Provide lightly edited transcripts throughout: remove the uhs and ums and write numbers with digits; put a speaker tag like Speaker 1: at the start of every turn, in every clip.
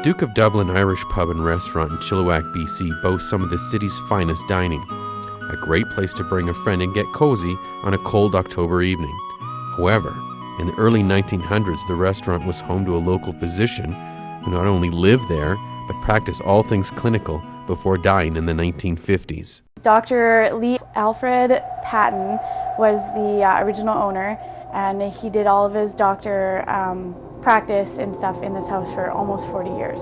Speaker 1: Duke of Dublin Irish pub and restaurant in Chilliwack, BC boasts some of the city's finest dining. A great place to bring a friend and get cozy on a cold October evening. However, in the early 1900s, the restaurant was home to a local physician who not only lived there, but practiced all things clinical before dying in the 1950s.
Speaker 2: Dr. Lee Alfred Patton was the original owner, and he did all of his doctor practice and stuff in this house for almost 40 years.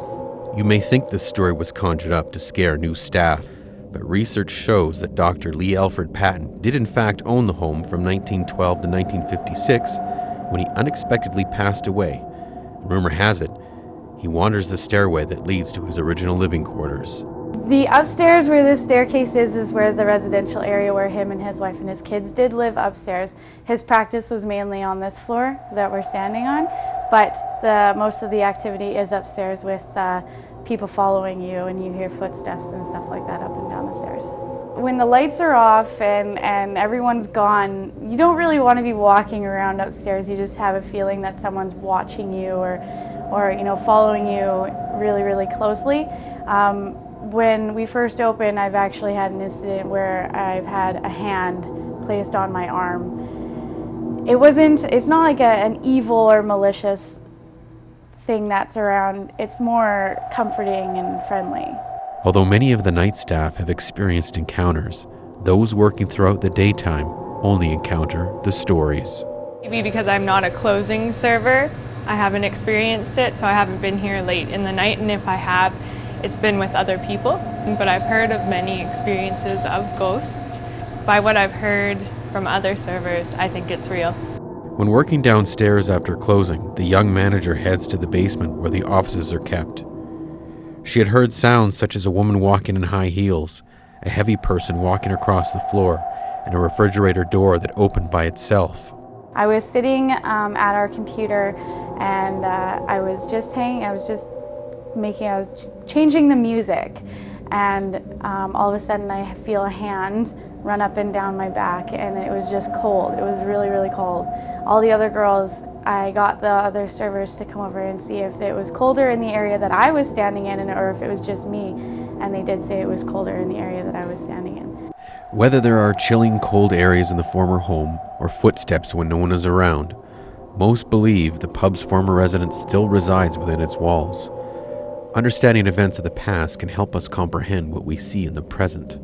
Speaker 1: You may think this story was conjured up to scare new staff, but research shows that Dr. Lee Alfred Patton did in fact own the home from 1912 to 1956 when he unexpectedly passed away. Rumor has it, he wanders the stairway that leads to his original living quarters.
Speaker 2: The upstairs where the staircase is where the residential area where him and his wife and his kids did live upstairs. His practice was mainly on this floor that we're standing on, but most of the activity is upstairs with people following you, and you hear footsteps and stuff like that up and down the stairs. When the lights are off and everyone's gone, you don't really want to be walking around upstairs. You just have a feeling that someone's watching you or following you really, really closely. When we first opened, I've actually had an incident where I've had a hand placed on my arm. It's not like an evil or malicious thing that's around. It's more comforting and friendly.
Speaker 1: Although many of the night staff have experienced encounters, those working throughout the daytime only encounter the stories.
Speaker 3: Maybe because I'm not a closing server, I haven't experienced it, so I haven't been here late in the night, and if I have, it's been with other people. But I've heard of many experiences of ghosts. By what I've heard from other servers, I think it's real.
Speaker 1: When working downstairs after closing, the young manager heads to the basement where the offices are kept. She had heard sounds such as a woman walking in high heels, a heavy person walking across the floor, and a refrigerator door that opened by itself.
Speaker 2: I was sitting at our computer, and I was changing the music, and all of a sudden I feel a hand run up and down my back, and it was just cold. It was really, really cold. All the other girls, I got the other servers to come over and see if it was colder in the area that I was standing in or if it was just me, and they did say it was colder in the area that I was standing in.
Speaker 1: Whether there are chilling cold areas in the former home or footsteps when no one is around, most believe the pub's former resident still resides within its walls. Understanding events of the past can help us comprehend what we see in the present.